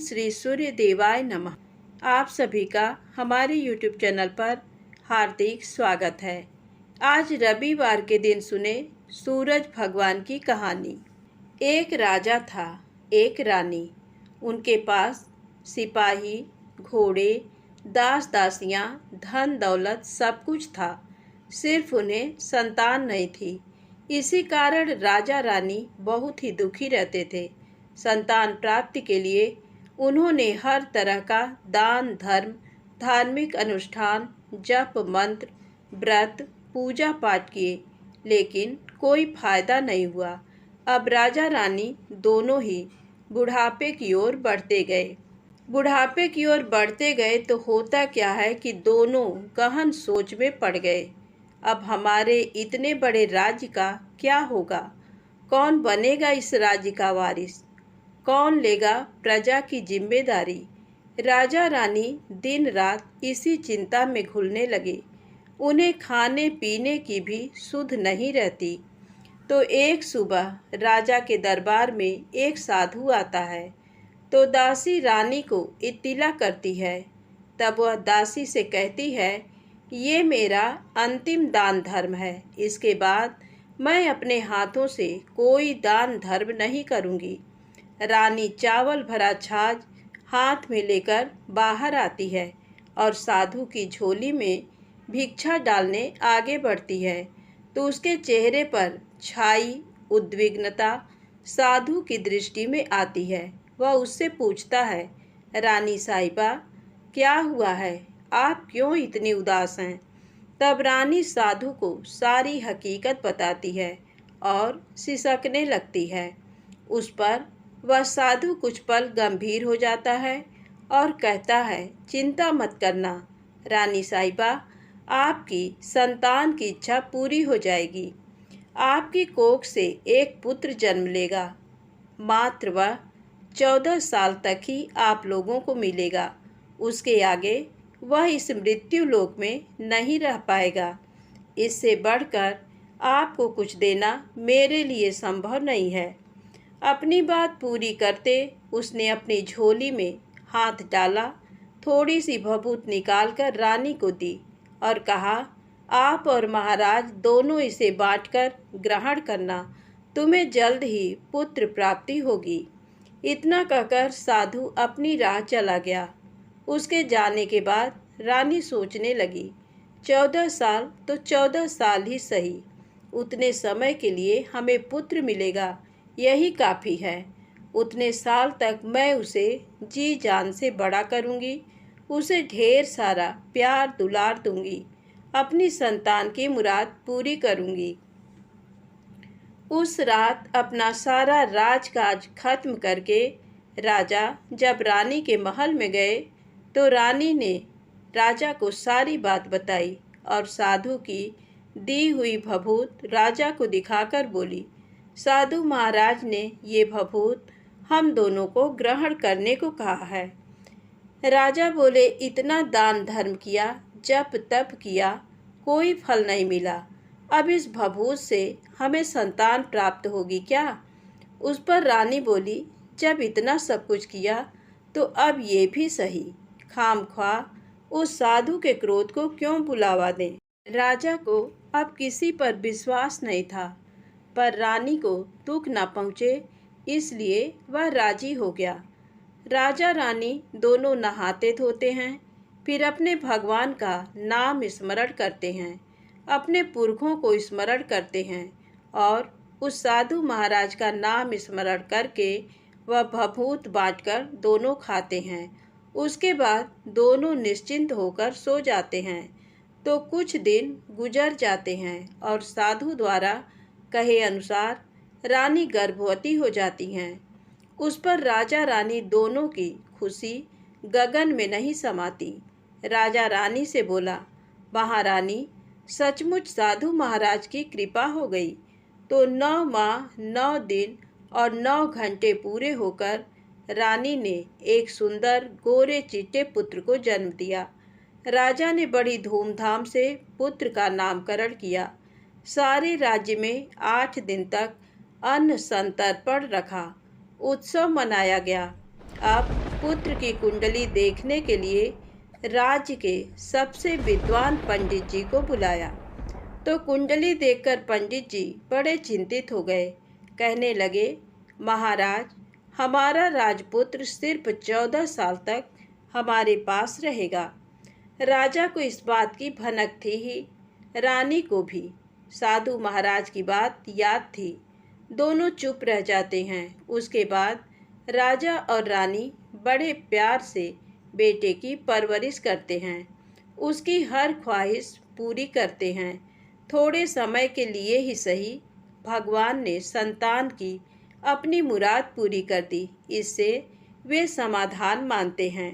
श्री सूर्य देवाय नमः। आप सभी का हमारे YouTube चैनल पर हार्दिक स्वागत है। आज रविवार के दिन सुने सूरज भगवान की कहानी। एक राजा था, एक रानी। उनके पास सिपाही, घोड़े, दास दासियां, धन दौलत सब कुछ था। सिर्फ उन्हें संतान नहीं थी। इसी कारण राजा रानी बहुत ही दुखी रहते थे। संतान प्राप्ति के लिए उन्होंने हर तरह का दान धर्म, धार्मिक अनुष्ठान, जप मंत्र, व्रत, पूजा पाठ किए, लेकिन कोई फायदा नहीं हुआ। अब राजा रानी दोनों ही बुढ़ापे की ओर बढ़ते गए। बुढ़ापे की ओर बढ़ते गए तो होता क्या है कि दोनों गहन सोच में पड़ गए। अब हमारे इतने बड़े राज्य का क्या होगा? कौन बनेगा इस राज्य का वारिस? कौन लेगा प्रजा की जिम्मेदारी? राजा रानी दिन रात इसी चिंता में घुलने लगे। उन्हें खाने पीने की भी सुध नहीं रहती। तो एक सुबह राजा के दरबार में एक साधु आता है। तो दासी रानी को इत्तिला करती है। तब वह दासी से कहती है, ये मेरा अंतिम दान धर्म है। इसके बाद मैं अपने हाथों से कोई दान धर्म नहीं करूँगी। रानी चावल भरा छाछ हाथ में लेकर बाहर आती है और साधु की झोली में भिक्षा डालने आगे बढ़ती है। तो उसके चेहरे पर छाई उद्विग्नता साधु की दृष्टि में आती है। वह उससे पूछता है, रानी साहिबा, क्या हुआ है? आप क्यों इतनी उदास हैं? तब रानी साधु को सारी हकीकत बताती है और सिसकने लगती है। उस पर वह साधु कुछ पल गंभीर हो जाता है और कहता है, चिंता मत करना रानी साहिबा, आपकी संतान की इच्छा पूरी हो जाएगी। आपकी कोख से एक पुत्र जन्म लेगा। मात्र वह 14 साल तक ही आप लोगों को मिलेगा। उसके आगे वह इस मृत्यु लोक में नहीं रह पाएगा। इससे बढ़कर आपको कुछ देना मेरे लिए संभव नहीं है। अपनी बात पूरी करते उसने अपनी झोली में हाथ डाला, थोड़ी सी भभूत निकालकर रानी को दी और कहा, आप और महाराज दोनों इसे बांटकर ग्रहण करना। तुम्हें जल्द ही पुत्र प्राप्ति होगी। इतना कहकर साधु अपनी राह चला गया। उसके जाने के बाद रानी सोचने लगी, 14 साल तो 14 साल ही सही। उतने समय के लिए हमें पुत्र मिलेगा, यही काफ़ी है। उतने साल तक मैं उसे जी जान से बड़ा करूँगी। उसे ढेर सारा प्यार दुलार दूँगी। अपनी संतान की मुराद पूरी करूँगी। उस रात अपना सारा राजकाज खत्म करके राजा जब रानी के महल में गए तो रानी ने राजा को सारी बात बताई और साधु की दी हुई भभूत राजा को दिखाकर बोली, साधु महाराज ने ये भभूत हम दोनों को ग्रहण करने को कहा है। राजा बोले, इतना दान धर्म किया, जप तप किया, कोई फल नहीं मिला। अब इस भभूत से हमें संतान प्राप्त होगी क्या? उस पर रानी बोली, जब इतना सब कुछ किया तो अब ये भी सही। खामख्वाह उस साधु के क्रोध को क्यों बुलावा दें? राजा को अब किसी पर विश्वास नहीं था, पर रानी को दुख न पहुँचे इसलिए वह राजी हो गया। राजा रानी दोनों नहाते धोते हैं, फिर अपने भगवान का नाम स्मरण करते हैं, अपने पुरखों को स्मरण करते हैं और उस साधु महाराज का नाम स्मरण करके वह भभूत बांटकर दोनों खाते हैं। उसके बाद दोनों निश्चिंत होकर सो जाते हैं। तो कुछ दिन गुजर जाते हैं और साधु द्वारा कहे अनुसार रानी गर्भवती हो जाती हैं। उस पर राजा रानी दोनों की खुशी गगन में नहीं समाती। राजा रानी से बोला, महारानी, सचमुच साधु महाराज की कृपा हो गई। तो 9 माह 9 दिन और 9 घंटे पूरे होकर रानी ने एक सुंदर गोरे चिट्टे पुत्र को जन्म दिया। राजा ने बड़ी धूमधाम से पुत्र का नामकरण किया। सारे राज्य में 8 दिन तक अन्न संतर्पण रखा। उत्सव मनाया गया। अब पुत्र की कुंडली देखने के लिए राज्य के सबसे विद्वान पंडित जी को बुलाया। तो कुंडली देखकर पंडित जी बड़े चिंतित हो गए। कहने लगे, महाराज, हमारा राजपुत्र सिर्फ 14 साल तक हमारे पास रहेगा। राजा को इस बात की भनक थी ही, रानी को भी। साधु महाराज की बात याद थी। दोनों चुप रह जाते हैं। उसके बाद राजा और रानी बड़े प्यार से बेटे की परवरिश करते हैं, उसकी हर ख्वाहिश पूरी करते हैं। थोड़े समय के लिए ही सही, भगवान ने संतान की अपनी मुराद पूरी कर दी। इससे वे समाधान मानते हैं।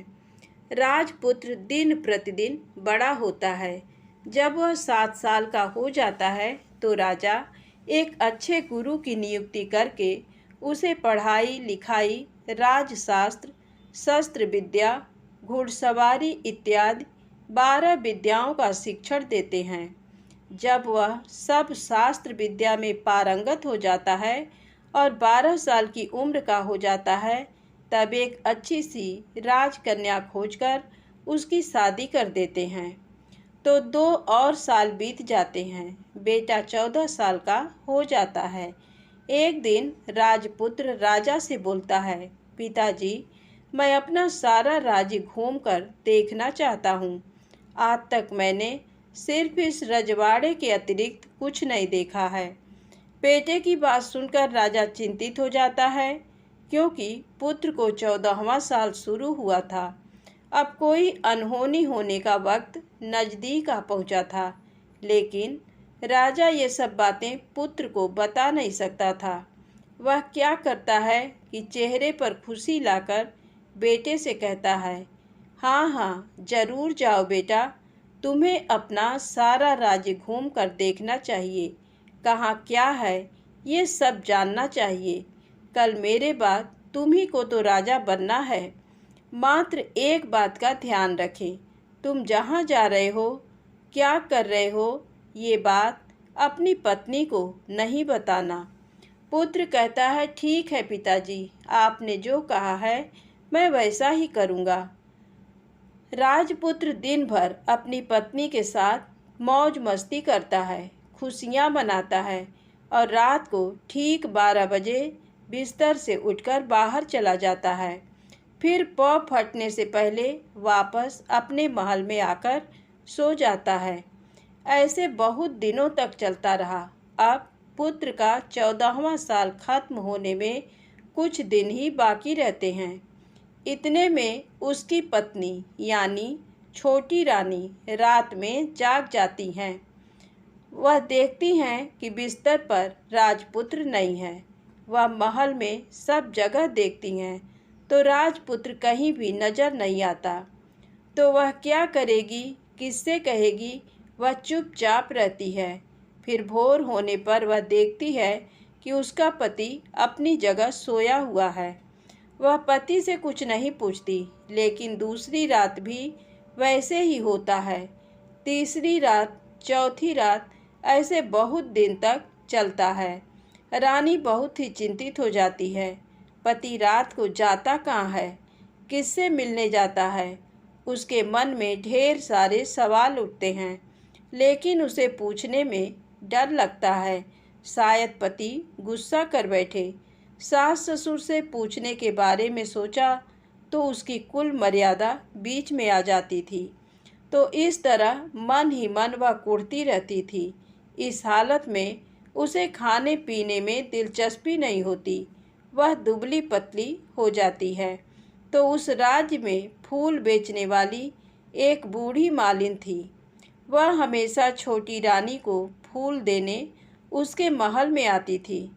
राजपुत्र दिन प्रतिदिन बड़ा होता है। जब वह 7 साल का हो जाता है तो राजा एक अच्छे गुरु की नियुक्ति करके उसे पढ़ाई लिखाई, राजशास्त्र, शस्त्र विद्या, घुड़सवारी इत्यादि 12 विद्याओं का शिक्षण देते हैं। जब वह सब शास्त्र विद्या में पारंगत हो जाता है और 12 साल की उम्र का हो जाता है, तब एक अच्छी सी राजकन्या खोजकर उसकी शादी कर देते हैं। तो 2 और साल बीत जाते हैं। बेटा 14 साल का हो जाता है। एक दिन राजपुत्र राजा से बोलता है, पिताजी, मैं अपना सारा राज्य घूमकर देखना चाहता हूँ। आज तक मैंने सिर्फ इस रजवाड़े के अतिरिक्त कुछ नहीं देखा है। बेटे की बात सुनकर राजा चिंतित हो जाता है, क्योंकि पुत्र को 14वां साल शुरू हुआ था। अब कोई अनहोनी होने का वक्त नज़दीक आ पहुंचा था, लेकिन राजा ये सब बातें पुत्र को बता नहीं सकता था। वह क्या करता है कि चेहरे पर खुशी लाकर बेटे से कहता है, हाँ हाँ, जरूर जाओ बेटा, तुम्हें अपना सारा राज्य घूम कर देखना चाहिए। कहाँ क्या है ये सब जानना चाहिए। कल मेरे बाद तुम्ही को तो राजा बनना है। मात्र एक बात का ध्यान रखें, तुम जहाँ जा रहे हो, क्या कर रहे हो, ये बात अपनी पत्नी को नहीं बताना। पुत्र कहता है, ठीक है पिताजी, आपने जो कहा है मैं वैसा ही करूँगा। राजपुत्र दिन भर अपनी पत्नी के साथ मौज मस्ती करता है, खुशियाँ मनाता है और रात को ठीक 12 बजे बिस्तर से उठकर बाहर चला जाता है। फिर पौ फटने से पहले वापस अपने महल में आकर सो जाता है। ऐसे बहुत दिनों तक चलता रहा। अब पुत्र का 14वां साल खत्म होने में कुछ दिन ही बाकी रहते हैं। इतने में उसकी पत्नी यानी छोटी रानी रात में जाग जाती हैं। वह देखती हैं कि बिस्तर पर राजपुत्र नहीं है। वह महल में सब जगह देखती हैं, तो राजपुत्र कहीं भी नजर नहीं आता। तो वह क्या करेगी, किससे कहेगी? वह चुपचाप रहती है। फिर भोर होने पर वह देखती है कि उसका पति अपनी जगह सोया हुआ है। वह पति से कुछ नहीं पूछती, लेकिन दूसरी रात भी वैसे ही होता है। तीसरी रात, चौथी रात, ऐसे बहुत दिन तक चलता है। रानी बहुत ही चिंतित हो जाती है। पति रात को जाता कहाँ है, किससे मिलने जाता है? उसके मन में ढेर सारे सवाल उठते हैं, लेकिन उसे पूछने में डर लगता है। शायद पति गुस्सा कर बैठे। सास ससुर से पूछने के बारे में सोचा तो उसकी कुल मर्यादा बीच में आ जाती थी। तो इस तरह मन ही मन वह कुढ़ती रहती थी। इस हालत में उसे खाने पीने में दिलचस्पी नहीं होती। वह दुबली पतली हो जाती है। तो उस राज्य में फूल बेचने वाली एक बूढ़ी मालिन थी। वह हमेशा छोटी रानी को फूल देने उसके महल में आती थी।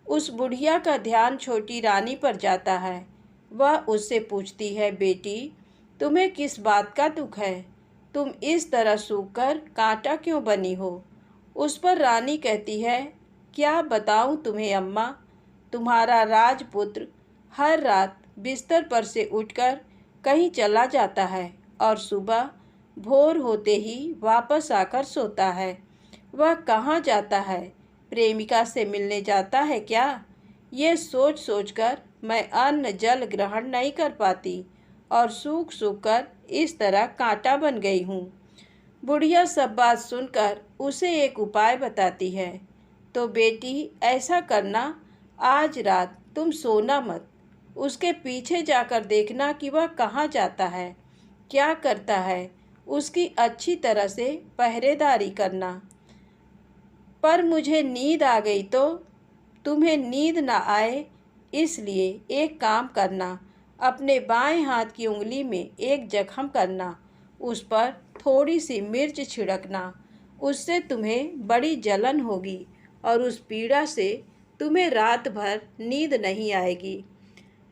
उस बुढ़िया का ध्यान छोटी रानी पर जाता है। वह उससे पूछती है, बेटी, तुम्हें किस बात का दुख है? तुम इस तरह सूखकर कांटा क्यों बनी हो? उस पर रानी कहती है, क्या बताऊं तुम्हें अम्मा, तुम्हारा राजपुत्र हर रात बिस्तर पर से उठकर कहीं चला जाता है और सुबह भोर होते ही वापस आकर सोता है। वह कहाँ जाता है? प्रेमिका से मिलने जाता है क्या? ये सोच सोचकर मैं अन्न जल ग्रहण नहीं कर पाती और सूख सूख कर इस तरह कांटा बन गई हूँ। बुढ़िया सब बात सुनकर उसे एक उपाय बताती है। तो बेटी ऐसा करना, आज रात तुम सोना मत, उसके पीछे जाकर देखना कि वह कहाँ जाता है, क्या करता है, उसकी अच्छी तरह से पहरेदारी करना। पर मुझे नींद आ गई तो तुम्हें नींद ना आए, इसलिए एक काम करना, अपने बाएं हाथ की उंगली में एक जख्म करना, उस पर थोड़ी सी मिर्च छिड़कना, उससे तुम्हें बड़ी जलन होगी और उस पीड़ा से तुम्हें रात भर नींद नहीं आएगी।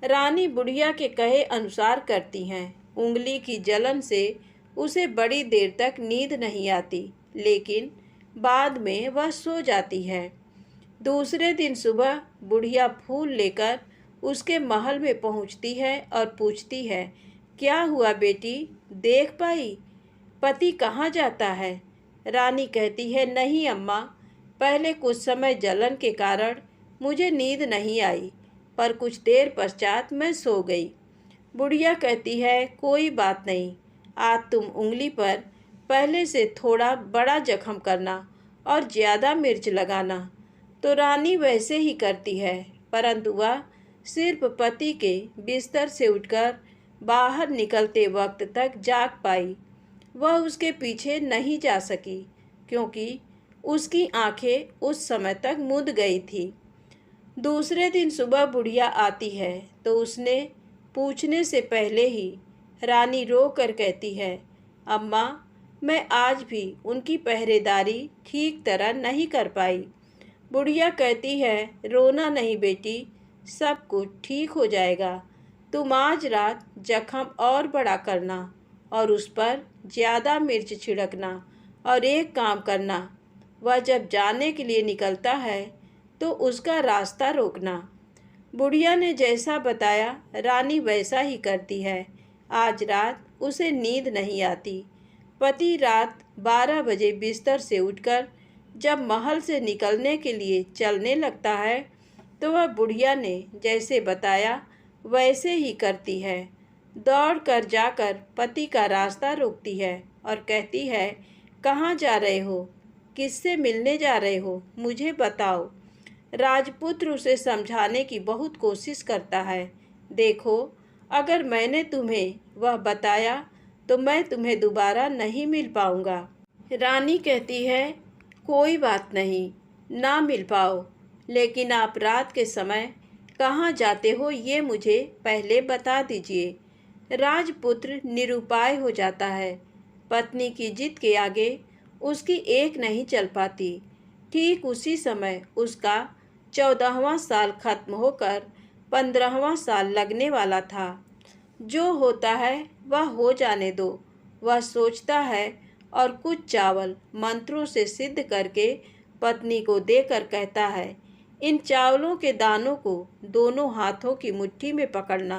रानी बुढ़िया के कहे अनुसार करती हैं। उंगली की जलन से उसे बड़ी देर तक नींद नहीं आती, लेकिन बाद में वह सो जाती है। दूसरे दिन सुबह बुढ़िया फूल लेकर उसके महल में पहुंचती है और पूछती है, क्या हुआ बेटी, देख पाई पति कहाँ जाता है? रानी कहती है, नहीं अम्मा, पहले कुछ समय जलन के कारण मुझे नींद नहीं आई, पर कुछ देर पश्चात मैं सो गई। बुढ़िया कहती है, कोई बात नहीं, आज तुम उंगली पर पहले से थोड़ा बड़ा जख्म करना और ज़्यादा मिर्च लगाना। तो रानी वैसे ही करती है, परंतु वह सिर्फ पति के बिस्तर से उठकर बाहर निकलते वक्त तक जाग पाई। वह उसके पीछे नहीं जा सकी, क्योंकि उसकी आंखें उस समय तक मुद गई थी। दूसरे दिन सुबह बुढ़िया आती है तो उसने पूछने से पहले ही रानी रो कर कहती है, अम्मा, मैं आज भी उनकी पहरेदारी ठीक तरह नहीं कर पाई। बुढ़िया कहती है, रोना नहीं बेटी, सब कुछ ठीक हो जाएगा। तुम आज रात जख्म और बड़ा करना और उस पर ज़्यादा मिर्च छिड़कना, और एक काम करना, वह जब जाने के लिए निकलता है तो उसका रास्ता रोकना। बुढ़िया ने जैसा बताया रानी वैसा ही करती है। आज रात उसे नींद नहीं आती। पति रात 12 बजे बिस्तर से उठकर जब महल से निकलने के लिए चलने लगता है तो वह बुढ़िया ने जैसे बताया वैसे ही करती है। दौड़ कर जाकर पति का रास्ता रोकती है और कहती है, कहाँ जा रहे हो, किससे मिलने जा रहे हो, मुझे बताओ। राजपुत्र उसे समझाने की बहुत कोशिश करता है। देखो, अगर मैंने तुम्हें वह बताया तो मैं तुम्हें दोबारा नहीं मिल पाऊंगा। रानी कहती है, कोई बात नहीं, ना मिल पाओ, लेकिन आप रात के समय कहाँ जाते हो ये मुझे पहले बता दीजिए। राजपुत्र निरुपाय हो जाता है। पत्नी की जिद के आगे उसकी एक नहीं चल पाती। ठीक उसी समय उसका 14वां साल खत्म होकर 15वां साल लगने वाला था। जो होता है वह हो जाने दो, वह सोचता है और कुछ चावल मंत्रों से सिद्ध करके पत्नी को देकर कहता है, इन चावलों के दानों को दोनों हाथों की मुट्ठी में पकड़ना।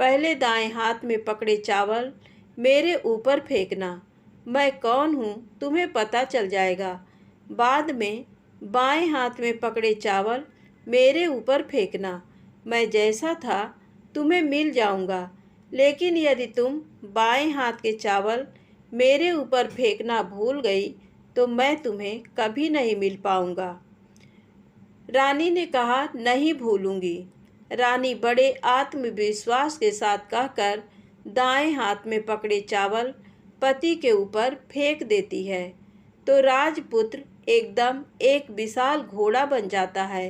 पहले दाएं हाथ में पकड़े चावल मेरे ऊपर फेंकना। मैं कौन हूँ तुम्हें पता चल जाएगा। बाद में बाएं हाथ में पकड़े चावल मेरे ऊपर फेंकना। मैं जैसा था तुम्हें मिल जाऊंगा, लेकिन यदि तुम बाएं हाथ के चावल मेरे ऊपर फेंकना भूल गई तो मैं तुम्हें कभी नहीं मिल पाऊंगा। रानी ने कहा, नहीं भूलूंगी। रानी बड़े आत्मविश्वास के साथ कहकर दाएं हाथ में पकड़े चावल पति के ऊपर फेंक देती है तो राजपुत्र एकदम एक विशाल घोड़ा बन जाता है।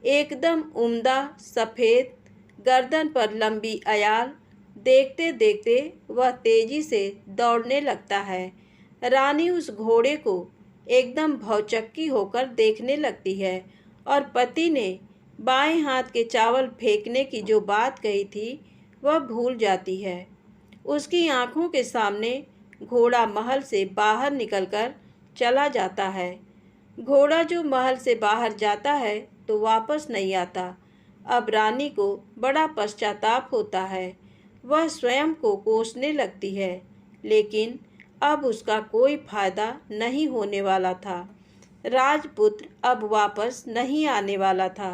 एकदम उम्दा, सफ़ेद, गर्दन पर लंबी अयाल। देखते देखते वह तेजी से दौड़ने लगता है। रानी उस घोड़े को एकदम भौचक्की होकर देखने लगती है और पति ने बाएं हाथ के चावल फेंकने की जो बात कही थी वह भूल जाती है। उसकी आंखों के सामने घोड़ा महल से बाहर निकलकर चला जाता है। घोड़ा जो महल से बाहर जाता है तो वापस नहीं आता। अब रानी को बड़ा पश्चाताप होता है। वह स्वयं को कोसने लगती है, लेकिन अब उसका कोई फायदा नहीं होने वाला था। राजपुत्र अब वापस नहीं आने वाला था।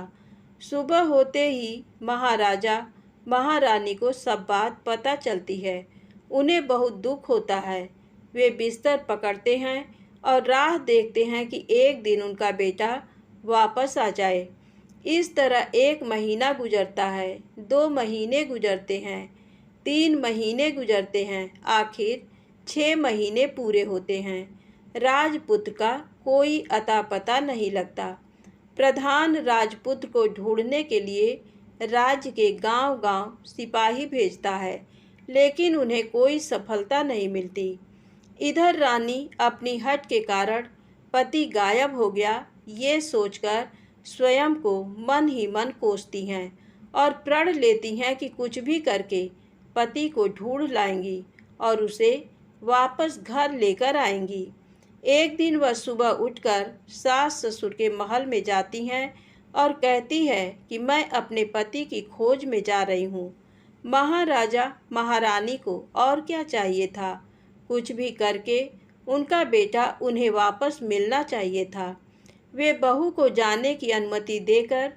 सुबह होते ही महाराजा महारानी को सब बात पता चलती है। उन्हें बहुत दुख होता है। वे बिस्तर पकड़ते हैं और राह देखते हैं कि एक दिन उनका बेटा वापस आ जाए। इस तरह 1 महीना गुजरता है, 2 महीने गुजरते हैं, 3 महीने गुजरते हैं, आखिर 6 महीने पूरे होते हैं। राजपुत्र का कोई अता पता नहीं लगता। प्रधान राजपुत्र को ढूंढने के लिए राज्य के गांव-गांव सिपाही भेजता है, लेकिन उन्हें कोई सफलता नहीं मिलती। इधर रानी अपनी हठ के कारण पति गायब हो गया ये सोचकर स्वयं को मन ही मन कोसती हैं और प्रण लेती हैं कि कुछ भी करके पति को ढूंढ लाएंगी और उसे वापस घर लेकर आएंगी। एक दिन वह सुबह उठकर सास ससुर के महल में जाती हैं और कहती है कि मैं अपने पति की खोज में जा रही हूँ। महाराजा महारानी को और क्या चाहिए था, कुछ भी करके उनका बेटा उन्हें वापस मिलना चाहिए था। वे बहू को जाने की अनुमति देकर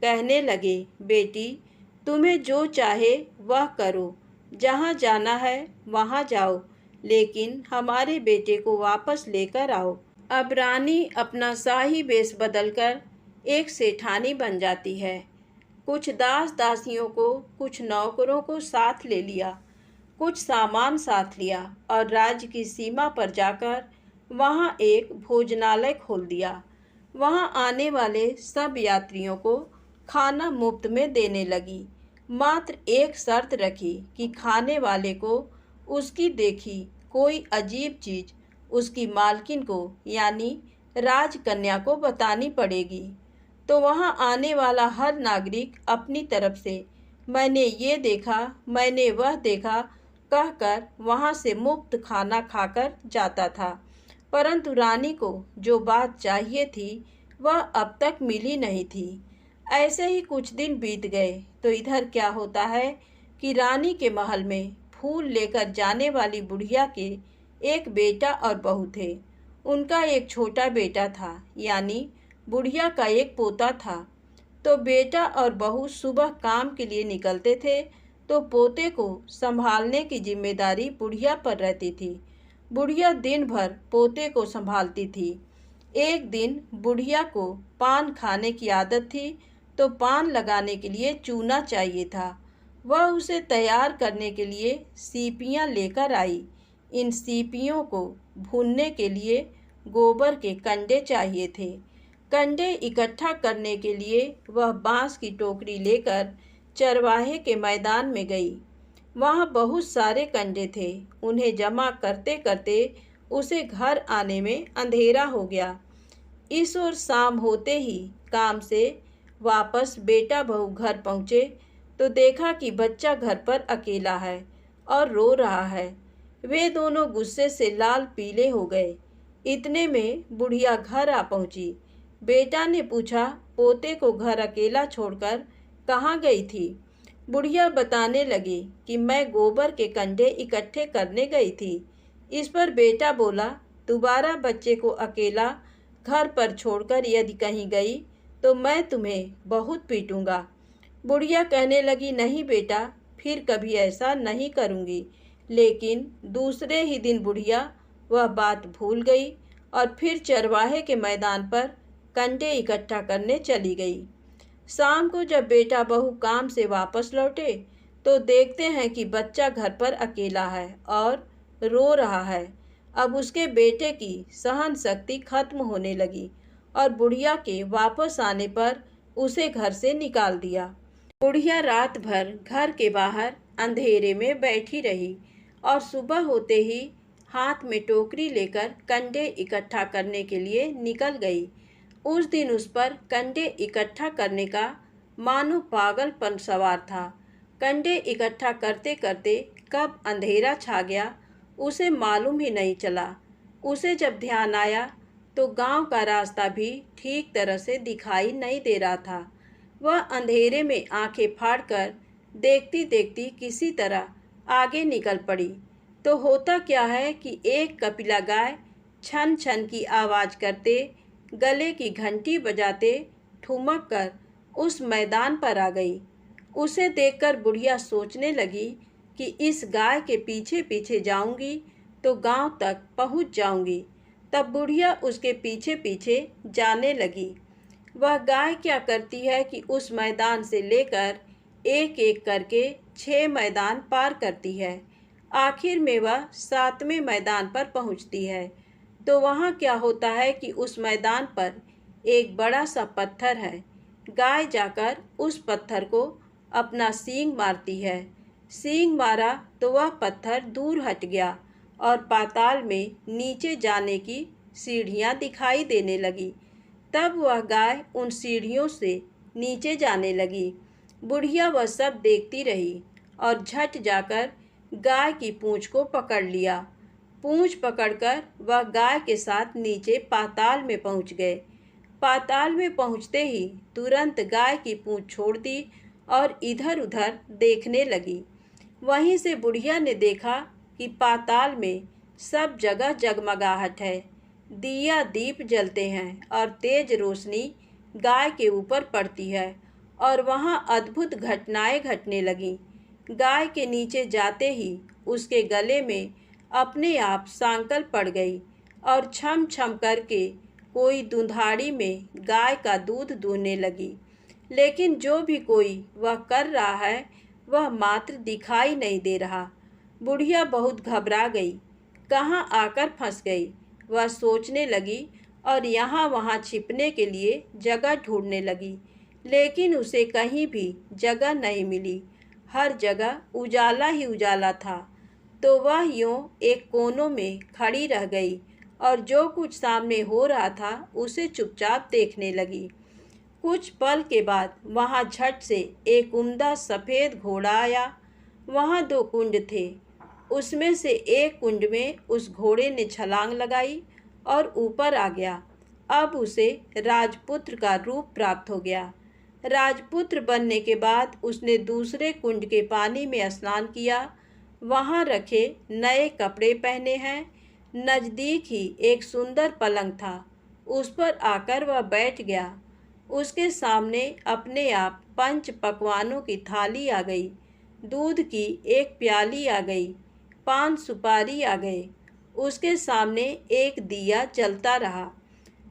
कहने लगे, बेटी तुम्हें जो चाहे वह करो, जहाँ जाना है वहाँ जाओ, लेकिन हमारे बेटे को वापस लेकर आओ। अब रानी अपना शाही वेश बदलकर एक सेठानी बन जाती है। कुछ दास दासियों को, कुछ नौकरों को साथ ले लिया, कुछ सामान साथ लिया और राज्य की सीमा पर जाकर वहाँ एक भोजनालय खोल दिया। वहाँ आने वाले सब यात्रियों को खाना मुफ्त में देने लगी। मात्र एक शर्त रखी कि खाने वाले को उसकी देखी कोई अजीब चीज उसकी मालकिन को यानी राजकन्या को बतानी पड़ेगी। तो वहाँ आने वाला हर नागरिक अपनी तरफ से मैंने ये देखा, मैंने वह देखा कहकर वहाँ से मुफ्त खाना खाकर जाता था। परंतु रानी को जो बात चाहिए थी वह अब तक मिली नहीं थी। ऐसे ही कुछ दिन बीत गए तो इधर क्या होता है कि रानी के महल में फूल लेकर जाने वाली बुढ़िया के एक बेटा और बहू थे। उनका एक छोटा बेटा था, यानी बुढ़िया का एक पोता था। तो बेटा और बहू सुबह काम के लिए निकलते थे तो पोते को संभालने की जिम्मेदारी बुढ़िया पर रहती थी। बुढ़िया दिन भर पोते को संभालती थी। एक दिन बुढ़िया को पान खाने की आदत थी तो पान लगाने के लिए चूना चाहिए था। वह उसे तैयार करने के लिए सीपियाँ लेकर आई। इन सीपियों को भूनने के लिए गोबर के कंडे चाहिए थे। कंडे इकट्ठा करने के लिए वह बांस की टोकरी लेकर चरवाहे के मैदान में गई। वहाँ बहुत सारे कंडे थे। उन्हें जमा करते करते उसे घर आने में अंधेरा हो गया। इस ओर शाम होते ही काम से वापस बेटा बहू घर पहुँचे तो देखा कि बच्चा घर पर अकेला है और रो रहा है। वे दोनों गुस्से से लाल पीले हो गए। इतने में बुढ़िया घर आ पहुंची। बेटा ने पूछा, पोते को घर अकेला छोड़कर कहाँ गई थी? बुढ़िया बताने लगी कि मैं गोबर के कंडे इकट्ठे करने गई थी। इस पर बेटा बोला, दोबारा बच्चे को अकेला घर पर छोड़कर यदि कहीं गई तो मैं तुम्हें बहुत पीटूंगा। बुढ़िया कहने लगी, नहीं बेटा, फिर कभी ऐसा नहीं करूंगी। लेकिन दूसरे ही दिन बुढ़िया वह बात भूल गई और फिर चरवाहे के मैदान पर कंडे इकट्ठा करने चली गई। शाम को जब बेटा बहू काम से वापस लौटे तो देखते हैं कि बच्चा घर पर अकेला है और रो रहा है। अब उसके बेटे की सहन शक्ति खत्म होने लगी और बुढ़िया के वापस आने पर उसे घर से निकाल दिया। बुढ़िया रात भर घर के बाहर अंधेरे में बैठी रही और सुबह होते ही हाथ में टोकरी लेकर कंडे इकट्ठा करने के लिए निकल गई। उस दिन उस पर कंडे इकट्ठा करने का मानो पागलपन सवार था। कंडे इकट्ठा करते करते कब अंधेरा छा गया उसे मालूम ही नहीं चला। उसे जब ध्यान आया तो गांव का रास्ता भी ठीक तरह से दिखाई नहीं दे रहा था। वह अंधेरे में आंखें फाड़कर देखती देखती किसी तरह आगे निकल पड़ी। तो होता क्या है कि एक कपिला गाय छन छन की आवाज़ करते, गले की घंटी बजाते ठुमक कर उस मैदान पर आ गई। उसे देखकर बुढ़िया सोचने लगी कि इस गाय के पीछे पीछे जाऊंगी तो गांव तक पहुंच जाऊंगी। तब बुढ़िया उसके पीछे पीछे जाने लगी। वह गाय क्या करती है कि उस मैदान से लेकर एक एक करके 6 मैदान पार करती है। आखिर में वह 7वें मैदान पर पहुंचती है। तो वहाँ क्या होता है कि उस मैदान पर एक बड़ा सा पत्थर है। गाय जाकर उस पत्थर को अपना सींग मारती है। सींग मारा तो वह पत्थर दूर हट गया और पाताल में नीचे जाने की सीढ़ियाँ दिखाई देने लगी। तब वह गाय उन सीढ़ियों से नीचे जाने लगी। बुढ़िया वह सब देखती रही और झट जाकर गाय की पूँछ को पकड़ लिया। पूँछ पकड़कर वह गाय के साथ नीचे पाताल में पहुंच गए। पाताल में पहुंचते ही तुरंत गाय की पूँछ छोड़ दी और इधर उधर देखने लगी। वहीं से बुढ़िया ने देखा कि पाताल में सब जगह जगमगाहट है। दिया दीप जलते हैं और तेज रोशनी गाय के ऊपर पड़ती है और वहाँ अद्भुत घटनाएं घटने लगीं। गाय के नीचे जाते ही उसके गले में अपने आप सांकल पड़ गई और छम छम करके कोई दुधाड़ी में गाय का दूध दूहने लगी। लेकिन जो भी कोई वह कर रहा है वह मात्र दिखाई नहीं दे रहा। बुढ़िया बहुत घबरा गई, कहाँ आकर फंस गई। वह सोचने लगी और यहाँ वहाँ छिपने के लिए जगह ढूंढने लगी, लेकिन उसे कहीं भी जगह नहीं मिली। हर जगह उजाला ही उजाला था। तो वह यूँ एक कोनों में खड़ी रह गई और जो कुछ सामने हो रहा था उसे चुपचाप देखने लगी। कुछ पल के बाद वहाँ झट से एक उम्दा सफ़ेद घोड़ा आया। वहाँ 2 कुंड थे। उसमें से एक कुंड में उस घोड़े ने छलांग लगाई और ऊपर आ गया। अब उसे राजपुत्र का रूप प्राप्त हो गया। राजपुत्र बनने के बाद उसने दूसरे कुंड के पानी में स्नान किया। वहाँ रखे नए कपड़े पहने हैं। नज़दीक ही एक सुंदर पलंग था, उस पर आकर वह बैठ गया। उसके सामने अपने आप 5 पकवानों की थाली आ गई। दूध की एक प्याली आ गई। पान सुपारी आ गए। उसके सामने एक दिया जलता रहा।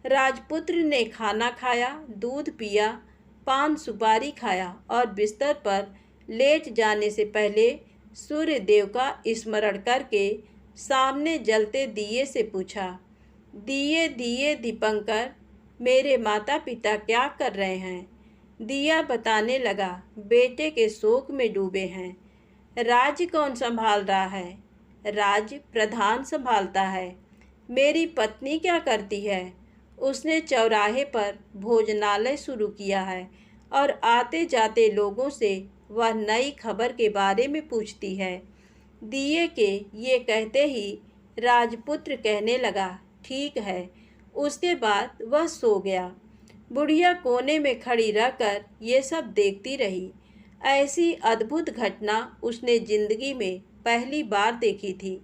राजपुत्र ने खाना खाया, दूध पिया, पान सुपारी खाया और बिस्तर पर लेट जाने से पहले सूर्य देव का स्मरण करके सामने जलते दिए से पूछा, दिए दिए दीपंकर, मेरे माता पिता क्या कर रहे हैं? दिया बताने लगा, बेटे के शोक में डूबे हैं। राज्य कौन संभाल रहा है? राज्य प्रधान संभालता है। मेरी पत्नी क्या करती है? उसने चौराहे पर भोजनालय शुरू किया है और आते जाते लोगों से वह नई खबर के बारे में पूछती है। दिए के ये कहते ही राजपुत्र कहने लगा, ठीक है। उसके बाद वह सो गया। बुढ़िया कोने में खड़ी रहकर ये सब देखती रही। ऐसी अद्भुत घटना उसने जिंदगी में पहली बार देखी थी।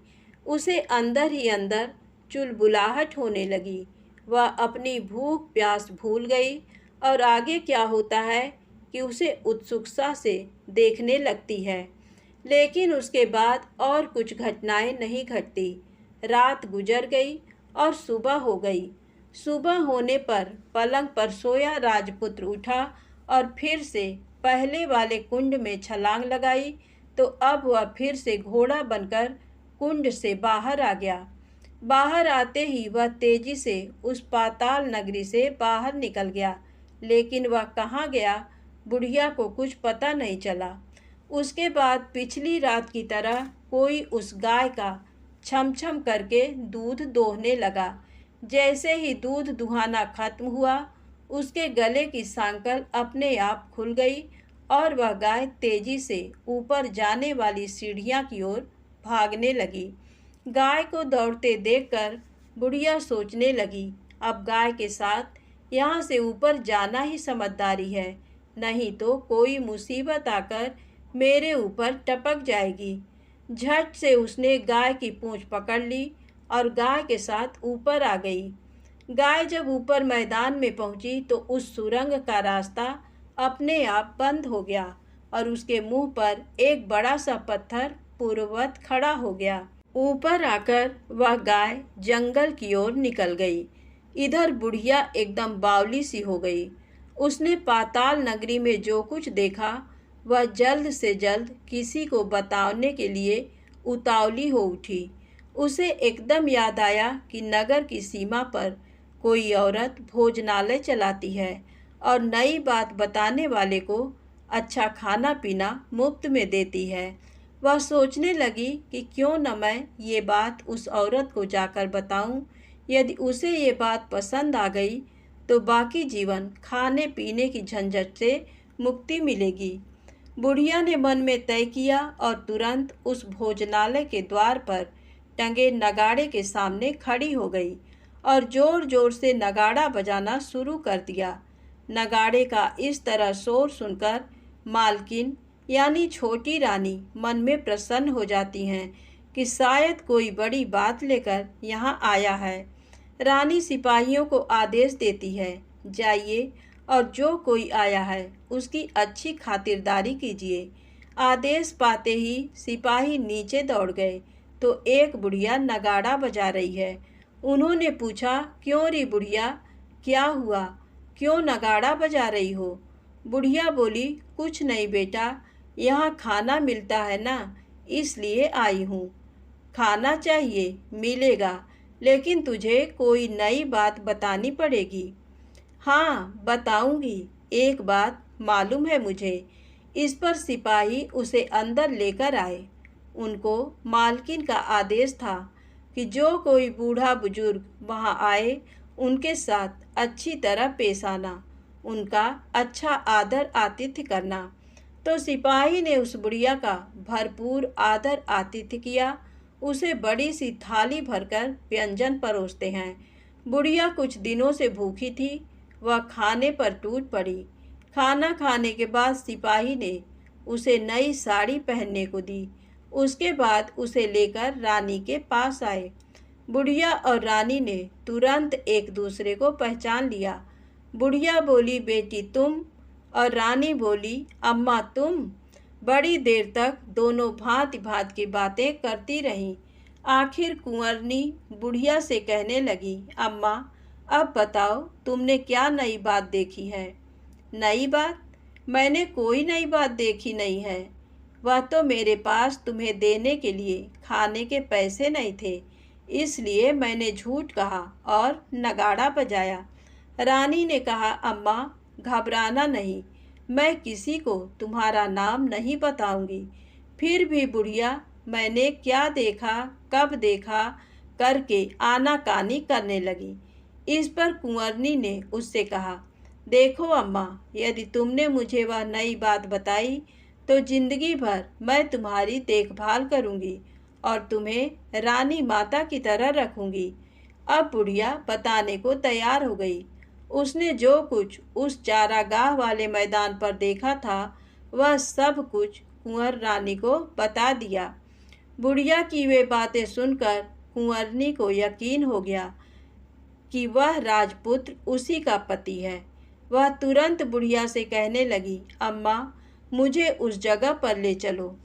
उसे अंदर ही अंदर चुलबुलाहट होने लगी। वह अपनी भूख प्यास भूल गई और आगे क्या होता है कि उसे उत्सुकता से देखने लगती है। लेकिन उसके बाद और कुछ घटनाएं नहीं घटती। रात गुजर गई और सुबह हो गई। सुबह होने पर पलंग पर सोया राजपुत्र उठा और फिर से पहले वाले कुंड में छलांग लगाई। तो अब वह फिर से घोड़ा बनकर कुंड से बाहर आ गया। बाहर आते ही वह तेजी से उस पाताल नगरी से बाहर निकल गया। लेकिन वह कहाँ गया, बुढ़िया को कुछ पता नहीं चला। उसके बाद पिछली रात की तरह कोई उस गाय का छम छम करके दूध दोहने लगा। जैसे ही दूध दुहाना खत्म हुआ, उसके गले की सांकल अपने आप खुल गई और वह गाय तेजी से ऊपर जाने वाली सीढ़ियाँ की ओर भागने लगी। गाय को दौड़ते देखकर बुढ़िया सोचने लगी, अब गाय के साथ यहाँ से ऊपर जाना ही समझदारी है, नहीं तो कोई मुसीबत आकर मेरे ऊपर टपक जाएगी। झट से उसने गाय की पूँछ पकड़ ली और गाय के साथ ऊपर आ गई। गाय जब ऊपर मैदान में पहुंची तो उस सुरंग का रास्ता अपने आप बंद हो गया और उसके मुंह पर एक बड़ा सा पत्थर पूर्ववत खड़ा हो गया। ऊपर आकर वह गाय जंगल की ओर निकल गई। इधर बुढ़िया एकदम बावली सी हो गई। उसने पाताल नगरी में जो कुछ देखा वह जल्द से जल्द किसी को बताने के लिए उतावली हो उठी। उसे एकदम याद आया कि नगर की सीमा पर कोई औरत भोजनालय चलाती है और नई बात बताने वाले को अच्छा खाना पीना मुफ्त में देती है। वह सोचने लगी कि क्यों न मैं ये बात उस औरत को जाकर बताऊं। यदि उसे ये बात पसंद आ गई तो बाकी जीवन खाने पीने की झंझट से मुक्ति मिलेगी। बुढ़िया ने मन में तय किया और तुरंत उस भोजनालय के द्वार पर टंगे नगाड़े के सामने खड़ी हो गई और जोर जोर से नगाड़ा बजाना शुरू कर दिया। नगाड़े का इस तरह शोर सुनकर मालकिन यानी छोटी रानी मन में प्रसन्न हो जाती हैं कि शायद कोई बड़ी बात लेकर यहाँ आया है। रानी सिपाहियों को आदेश देती है, जाइए और जो कोई आया है उसकी अच्छी खातिरदारी कीजिए। आदेश पाते ही सिपाही नीचे दौड़ गए तो एक बुढ़िया नगाड़ा बजा रही है। उन्होंने पूछा, क्यों रे बुढ़िया, क्या हुआ, क्यों नगाड़ा बजा रही हो? बुढ़िया बोली, कुछ नहीं बेटा, यहाँ खाना मिलता है ना, इसलिए आई हूँ। खाना चाहिए, मिलेगा, लेकिन तुझे कोई नई बात बतानी पड़ेगी। हाँ बताऊंगी, एक बात मालूम है मुझे। इस पर सिपाही उसे अंदर लेकर आए। उनको मालकिन का आदेश था कि जो कोई बूढ़ा बुजुर्ग वहाँ आए उनके साथ अच्छी तरह पेश आना, उनका अच्छा आदर आतिथ्य करना। तो सिपाही ने उस बुढ़िया का भरपूर आदर आतिथ्य किया। उसे बड़ी सी थाली भरकर व्यंजन परोसते हैं। बुढ़िया कुछ दिनों से भूखी थी, वह खाने पर टूट पड़ी। खाना खाने के बाद सिपाही ने उसे नई साड़ी पहनने को दी। उसके बाद उसे लेकर रानी के पास आए। बुढ़िया और रानी ने तुरंत एक दूसरे को पहचान लिया। बुढ़िया बोली, बेटी तुम? और रानी बोली, अम्मा तुम? बड़ी देर तक दोनों भांति भांति की बातें करती रहीं। आखिर कुंवरनी बुढ़िया से कहने लगी, अम्मा अब बताओ तुमने क्या नई बात देखी है? नई बात? मैंने कोई नई बात देखी नहीं है। वह तो मेरे पास तुम्हें देने के लिए खाने के पैसे नहीं थे, इसलिए मैंने झूठ कहा और नगाड़ा बजाया। रानी ने कहा, अम्मा घबराना नहीं, मैं किसी को तुम्हारा नाम नहीं बताऊंगी। फिर भी बुढ़िया मैंने क्या देखा, कब देखा करके आनाकानी करने लगी। इस पर कुंवरनी ने उससे कहा, देखो अम्मा, यदि तुमने मुझे वह नई बात बताई तो जिंदगी भर मैं तुम्हारी देखभाल करूंगी और तुम्हें रानी माता की तरह रखूंगी। अब बुढ़िया बताने को तैयार हो गई। उसने जो कुछ उस चारागाह वाले मैदान पर देखा था वह सब कुछ कुंवर रानी को बता दिया। बुढ़िया की वे बातें सुनकर कुंवरनी को यकीन हो गया कि वह राजपुत्र उसी का पति है। वह तुरंत बुढ़िया से कहने लगी, अम्मा मुझे उस जगह पर ले चलो।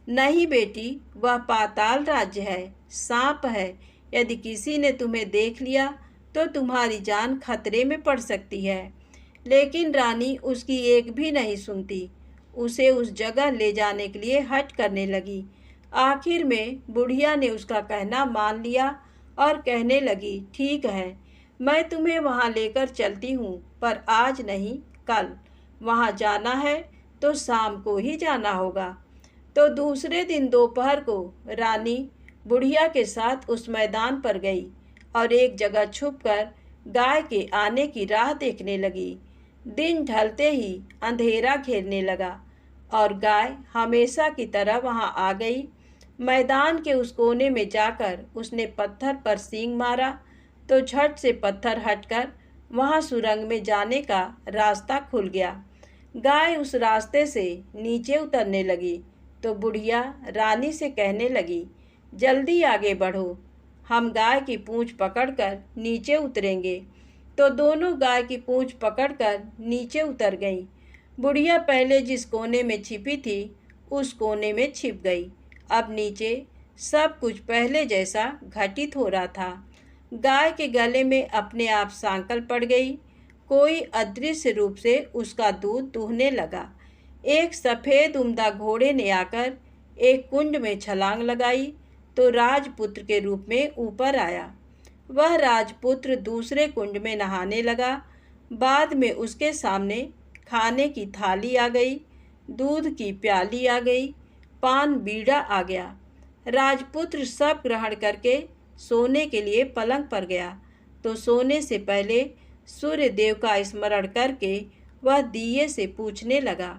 नहीं बेटी, वह पाताल राज्य है, सांप है। यदि किसी ने तुम्हें देख लिया तो तुम्हारी जान खतरे में पड़ सकती है। लेकिन रानी उसकी एक भी नहीं सुनती। उसे उस जगह ले जाने के लिए हठ करने लगी। आखिर में बुढ़िया ने उसका कहना मान लिया और कहने लगी, ठीक है, मैं तुम्हें वहाँ लेकर चलती हूँ, पर आज नहीं कल। वहाँ जाना है तो शाम को ही जाना होगा। तो दूसरे दिन दोपहर को रानी बुढ़िया के साथ उस मैदान पर गई और एक जगह छुपकर गाय के आने की राह देखने लगी। दिन ढलते ही अंधेरा घेरने लगा और गाय हमेशा की तरह वहां आ गई। मैदान के उस कोने में जाकर उसने पत्थर पर सींग मारा तो झट से पत्थर हटकर वहां सुरंग में जाने का रास्ता खुल गया। गाय उस रास्ते से नीचे उतरने लगी तो बुढ़िया रानी से कहने लगी, जल्दी आगे बढ़ो, हम गाय की पूंछ पकड़कर नीचे उतरेंगे। तो दोनों गाय की पूंछ पकड़कर नीचे उतर गईं। बुढ़िया पहले जिस कोने में छिपी थी उस कोने में छिप गई। अब नीचे सब कुछ पहले जैसा घटित हो रहा था। गाय के गले में अपने आप सांकल पड़ गई। कोई अदृश्य रूप से उसका दूध दूहने लगा। एक सफ़ेद उम्दा घोड़े ने आकर एक कुंड में छलांग लगाई तो राजपुत्र के रूप में ऊपर आया। वह राजपुत्र दूसरे कुंड में नहाने लगा। बाद में उसके सामने खाने की थाली आ गई, दूध की प्याली आ गई, पान बीड़ा आ गया। राजपुत्र सब ग्रहण करके सोने के लिए पलंग पर गया तो सोने से पहले सूर्य देव का स्मरण करके वह दिए से पूछने लगा,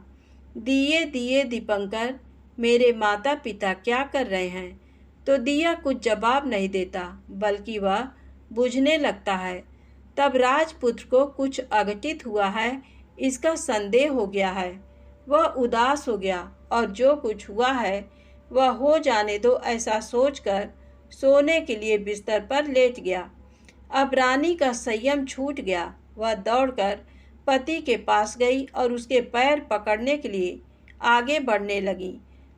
दिए दिए दीपंकर, मेरे माता पिता क्या कर रहे हैं? तो दिया कुछ जवाब नहीं देता, बल्कि वह बुझने लगता है। तब राजपुत्र को कुछ अघटित हुआ है इसका संदेह हो गया है। वह उदास हो गया और जो कुछ हुआ है वह हो जाने दो ऐसा सोचकर सोने के लिए बिस्तर पर लेट गया। अब रानी का संयम छूट गया। वह दौड़कर पति के पास गई और उसके पैर पकड़ने के लिए आगे बढ़ने लगी।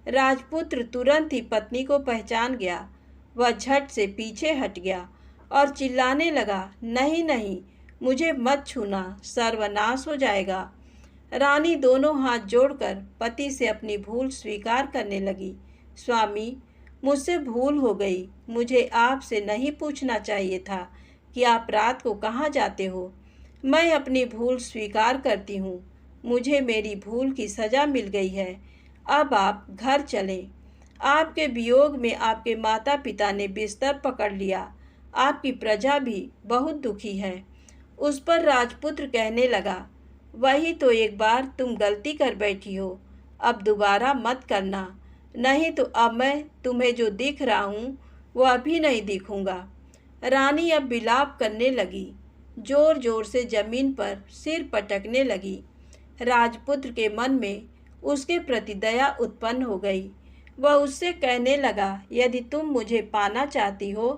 राजपुत्र तुरंत ही पत्नी को पहचान गया। वह झट से पीछे हट गया और चिल्लाने लगा, नहीं नहीं, मुझे मत छूना, सर्वनाश हो जाएगा। रानी दोनों हाथ जोड़कर पति से अपनी भूल स्वीकार करने लगी। स्वामी, मुझसे भूल हो गई। मुझे आपसे नहीं पूछना चाहिए था कि आप रात को कहाँ जाते हो। मैं अपनी भूल स्वीकार करती हूँ। मुझे मेरी भूल की सज़ा मिल गई है। अब आप घर चलें। आपके वियोग में आपके माता पिता ने बिस्तर पकड़ लिया। आपकी प्रजा भी बहुत दुखी है। उस पर राजपुत्र कहने लगा, वही तो एक बार तुम गलती कर बैठी हो, अब दोबारा मत करना, नहीं तो अब मैं तुम्हें जो दिख रहा हूँ वो अभी नहीं दिखूँगा। रानी अब विलाप करने लगी, जोर जोर से जमीन पर सिर पटकने लगी। राजपुत्र के मन में उसके प्रति दया उत्पन्न हो गई। वह उससे कहने लगा, यदि तुम मुझे पाना चाहती हो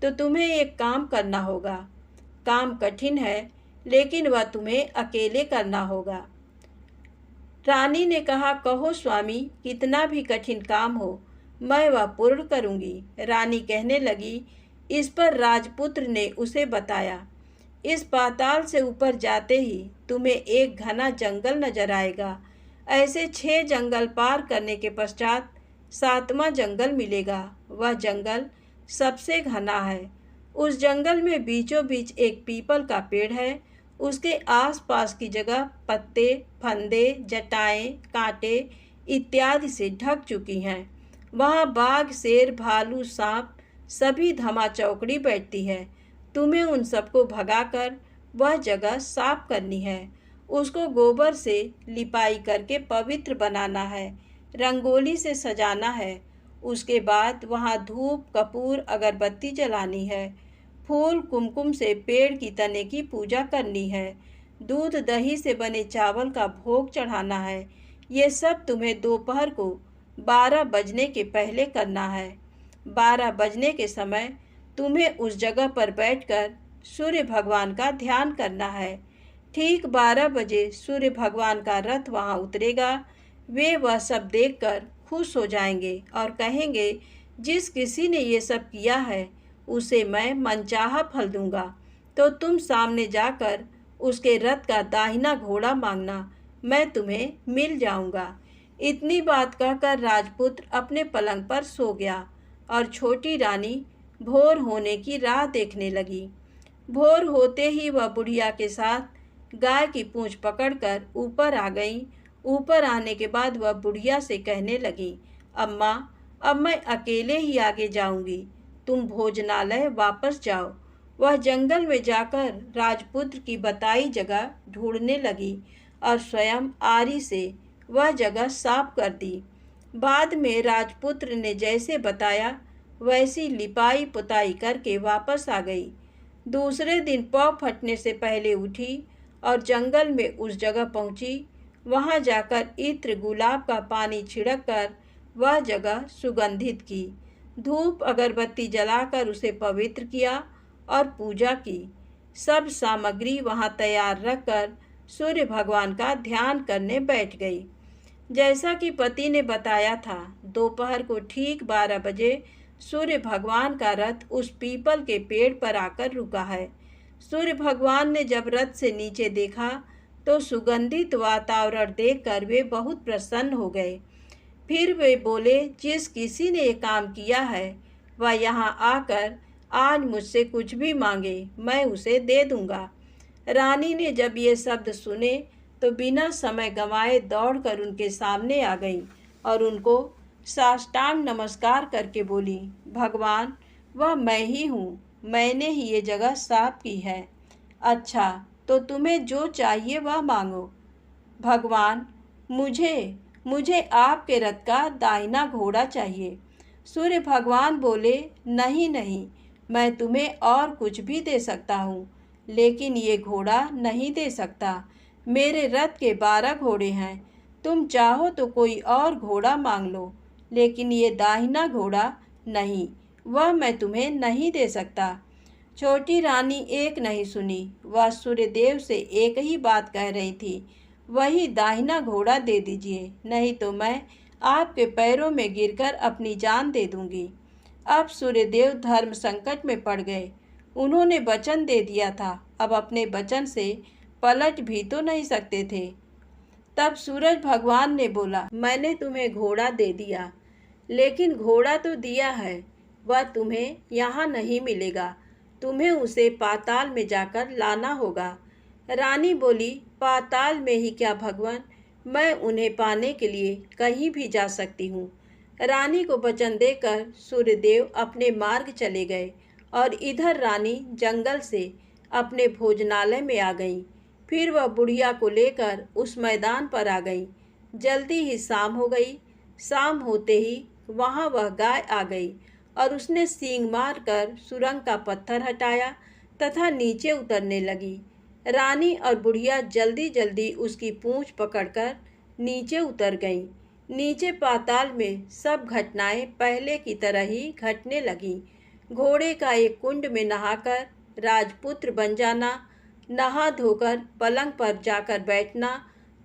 तो तुम्हें एक काम करना होगा। काम कठिन है, लेकिन वह तुम्हें अकेले करना होगा। रानी ने कहा, कहो स्वामी, कितना भी कठिन काम हो मैं वह पूर्ण करूंगी। रानी कहने लगी। इस पर राजपुत्र ने उसे बताया, इस पाताल से ऊपर जाते ही तुम्हें एक घना जंगल नजर आएगा। ऐसे 6 जंगल पार करने के पश्चात 7वां जंगल मिलेगा। वह जंगल सबसे घना है। उस जंगल में बीचों बीच एक पीपल का पेड़ है। उसके आसपास की जगह पत्ते, फंदे, जटाएं, कांटे इत्यादि से ढक चुकी हैं। वहाँ बाघ, शेर, भालू, सांप सभी धमा चौकड़ी बैठती है। तुम्हें उन सबको भगाकर वह जगह साफ करनी है। उसको गोबर से लिपाई करके पवित्र बनाना है, रंगोली से सजाना है। उसके बाद वहाँ धूप, कपूर, अगरबत्ती जलानी है। फूल, कुमकुम से पेड़ की तने की पूजा करनी है। दूध, दही से बने चावल का भोग चढ़ाना है। ये सब तुम्हें दोपहर को 12 बजने के पहले करना है। 12 बजने के समय तुम्हें उस जगह पर बैठकर सूर्य भगवान का ध्यान करना है। ठीक 12 बजे सूर्य भगवान का रथ वहाँ उतरेगा। वे वह सब देखकर खुश हो जाएंगे और कहेंगे, जिस किसी ने ये सब किया है उसे मैं मनचाहा फल दूंगा। तो तुम सामने जाकर उसके रथ का दाहिना घोड़ा मांगना, मैं तुम्हें मिल जाऊंगा। इतनी बात कहकर राजपुत्र अपने पलंग पर सो गया और छोटी रानी भोर होने की राह देखने लगी। भोर होते ही वह बुढ़िया के साथ गाय की पूंछ पकड़कर ऊपर आ गई। ऊपर आने के बाद वह बुढ़िया से कहने लगी, अम्मा, अब मैं अकेले ही आगे जाऊंगी, तुम भोजनालय वापस जाओ। वह जंगल में जाकर राजपुत्र की बताई जगह ढूंढने लगी और स्वयं आरी से वह जगह साफ कर दी। बाद में राजपुत्र ने जैसे बताया वैसी लिपाई पुताई करके वापस आ गई। दूसरे दिन पौ फटने से पहले उठी और जंगल में उस जगह पहुंची। वहां जाकर इत्र, गुलाब का पानी छिड़क कर वह जगह सुगंधित की। धूप अगरबत्ती जलाकर उसे पवित्र किया और पूजा की। सब सामग्री वहां तैयार रखकर सूर्य भगवान का ध्यान करने बैठ गई। जैसा कि पति ने बताया था, दोपहर को ठीक 12 बजे सूर्य भगवान का रथ उस पीपल के पेड़ पर आकर रुका है। सूर्य भगवान ने जब रथ से नीचे देखा तो सुगंधित वातावरण देखकर वे बहुत प्रसन्न हो गए। फिर वे बोले, जिस किसी ने ये काम किया है वह यहाँ आकर आज मुझसे कुछ भी मांगे, मैं उसे दे दूंगा। रानी ने जब ये शब्द सुने तो बिना समय गंवाए दौड़कर उनके सामने आ गई और उनको साष्टांग नमस्कार करके बोली, भगवान, वह मैं ही हूँ, मैंने ही ये जगह साफ की है। अच्छा, तो तुम्हें जो चाहिए वह मांगो। भगवान, मुझे आपके रथ का दाहिना घोड़ा चाहिए। सूर्य भगवान बोले, नहीं नहीं, मैं तुम्हें और कुछ भी दे सकता हूँ, लेकिन ये घोड़ा नहीं दे सकता। मेरे रथ के 12 घोड़े हैं, तुम चाहो तो कोई और घोड़ा मांग लो, लेकिन ये दाहिना घोड़ा नहीं, वह मैं तुम्हें नहीं दे सकता। छोटी रानी एक नहीं सुनी, वह सूर्यदेव से एक ही बात कह रही थी, वही दाहिना घोड़ा दे दीजिए, नहीं तो मैं आपके पैरों में गिरकर अपनी जान दे दूंगी। अब सूर्यदेव धर्म संकट में पड़ गए। उन्होंने वचन दे दिया था, अब अपने वचन से पलट भी तो नहीं सकते थे। तब सूरज भगवान ने बोला, मैंने तुम्हें घोड़ा दे दिया, लेकिन घोड़ा तो दिया है, वह तुम्हें यहाँ नहीं मिलेगा, तुम्हें उसे पाताल में जाकर लाना होगा। रानी बोली, पाताल में ही क्या भगवान, मैं उन्हें पाने के लिए कहीं भी जा सकती हूँ। रानी को वचन देकर सूर्यदेव अपने मार्ग चले गए और इधर रानी जंगल से अपने भोजनालय में आ गई। फिर वह बुढ़िया को लेकर उस मैदान पर आ गई। जल्दी ही शाम हो गई। शाम होते ही वहाँ वह गाय आ गई और उसने सींग मारकर सुरंग का पत्थर हटाया तथा नीचे उतरने लगी। रानी और बुढ़िया जल्दी जल्दी उसकी पूंछ पकड़कर नीचे उतर गईं। नीचे पाताल में सब घटनाएं पहले की तरह ही घटने लगीं। घोड़े का एक कुंड में नहाकर राजपुत्र बन जाना, नहा धोकर पलंग पर जाकर बैठना,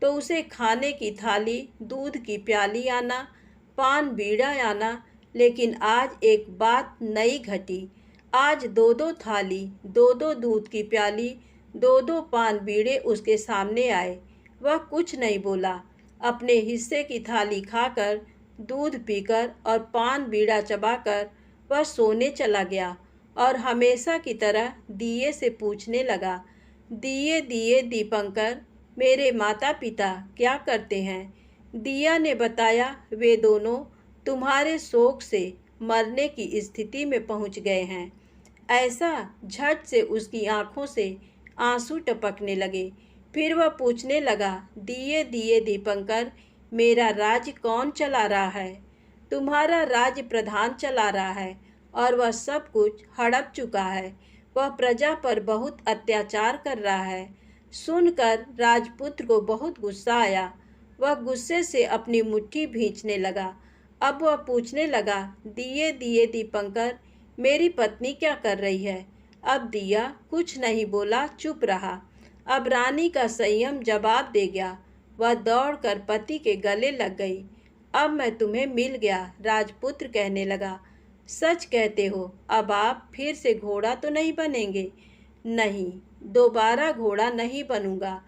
तो उसे खाने की थाली, दूध की प्याली आना, पान बीड़ा आना। लेकिन आज एक बात नई घटी। आज 2-2 थाली, 2-2 दूध की प्याली, 2-2 पान बीड़े उसके सामने आए। वह कुछ नहीं बोला। अपने हिस्से की थाली खाकर, दूध पीकर और पान बीड़ा चबाकर वह सोने चला गया और हमेशा की तरह दिए से पूछने लगा, दिए दिए दीपंकर, मेरे माता पिता क्या करते हैं? दिया ने बताया, वे दोनों तुम्हारे शोक से मरने की स्थिति में पहुंच गए हैं। ऐसा झट से उसकी आंखों से आंसू टपकने लगे। फिर वह पूछने लगा, दिए दिए दीपंकर, मेरा राज्य कौन चला रहा है? तुम्हारा राज्य प्रधान चला रहा है और वह सब कुछ हड़प चुका है। वह प्रजा पर बहुत अत्याचार कर रहा है। सुनकर राजपुत्र को बहुत गुस्सा आया। वह गुस्से से अपनी मुट्ठी भींचने लगा। अब वह पूछने लगा, दिए दिए दीपंकर, मेरी पत्नी क्या कर रही है? अब दिया कुछ नहीं बोला, चुप रहा। अब रानी का संयम जवाब दे गया। वह दौड़कर पति के गले लग गई। अब मैं तुम्हें मिल गया, राजपुत्र कहने लगा। सच कहते हो, अब आप फिर से घोड़ा तो नहीं बनेंगे? नहीं, दोबारा घोड़ा नहीं बनूंगा।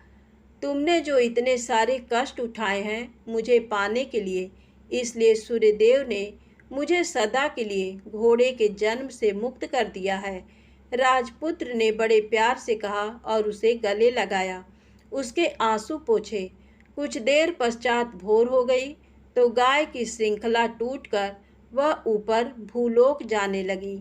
तुमने जो इतने सारे कष्ट उठाए हैं मुझे पाने के लिए, इसलिए सूर्यदेव ने मुझे सदा के लिए घोड़े के जन्म से मुक्त कर दिया है। राजपुत्र ने बड़े प्यार से कहा और उसे गले लगाया, उसके आंसू पोंछे। कुछ देर पश्चात भोर हो गई तो गाय की श्रृंखला टूटकर वह ऊपर भूलोक जाने लगी।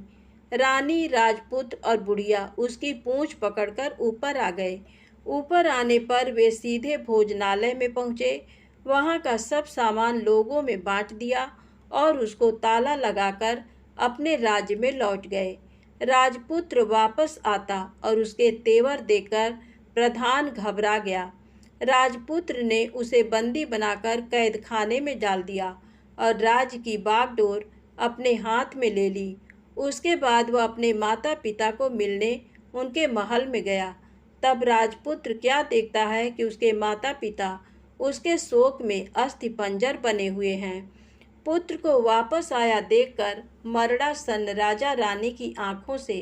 रानी, राजपुत्र और बुढ़िया उसकी पूंछ पकड़कर ऊपर आ गए। ऊपर आने पर वे सीधे भोजनालय में पहुँचे। वहाँ का सब सामान लोगों में बांट दिया और उसको ताला लगाकर अपने राज्य में लौट गए। राजपुत्र वापस आता और उसके तेवर देखकर प्रधान घबरा गया। राजपुत्र ने उसे बंदी बनाकर कैद खाने में डाल दिया और राज्य की बागडोर अपने हाथ में ले ली। उसके बाद वह अपने माता पिता को मिलने उनके महल में गया। तब राजपुत्र क्या देखता है कि उसके माता पिता उसके शोक में अस्थिपंजर बने हुए हैं। पुत्र को वापस आया देखकर मरड़ा सन राजा रानी की आंखों से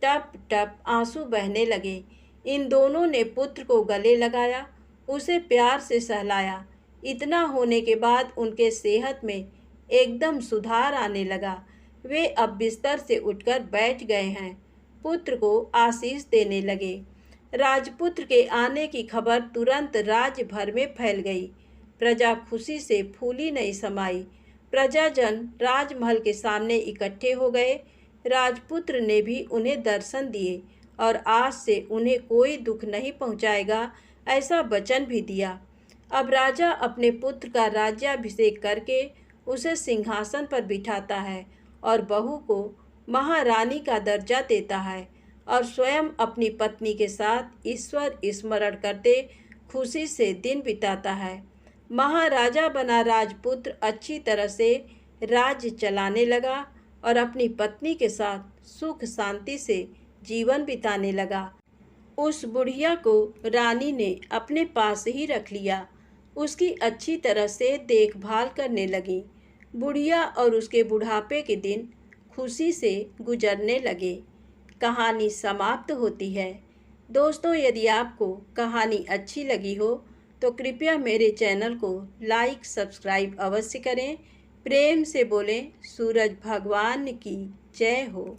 टप टप आंसू बहने लगे। इन दोनों ने पुत्र को गले लगाया, उसे प्यार से सहलाया। इतना होने के बाद उनके सेहत में एकदम सुधार आने लगा। वे अब बिस्तर से उठकर बैठ गए हैं, पुत्र को आशीष देने लगे। राजपुत्र के आने की खबर तुरंत राज्य भर में फैल गई। प्रजा खुशी से फूली नहीं समाई। प्रजाजन राजमहल के सामने इकट्ठे हो गए। राजपुत्र ने भी उन्हें दर्शन दिए और आज से उन्हें कोई दुख नहीं पहुंचाएगा, ऐसा वचन भी दिया। अब राजा अपने पुत्र का राज्याभिषेक करके उसे सिंहासन पर बिठाता है और बहू को महारानी का दर्जा देता है और स्वयं अपनी पत्नी के साथ ईश्वर स्मरण करते खुशी से दिन बिताता है। महाराजा बना राजपुत्र अच्छी तरह से राज्य चलाने लगा और अपनी पत्नी के साथ सुख शांति से जीवन बिताने लगा। उस बुढ़िया को रानी ने अपने पास ही रख लिया। उसकी अच्छी तरह से देखभाल करने लगी। बुढ़िया और उसके बुढ़ापे के दिन खुशी से गुजरने लगे। कहानी समाप्त होती है। दोस्तों, यदि आपको कहानी अच्छी लगी हो तो कृपया मेरे चैनल को लाइक सब्सक्राइब अवश्य करें। प्रेम से बोलें सूरज भगवान की जय हो।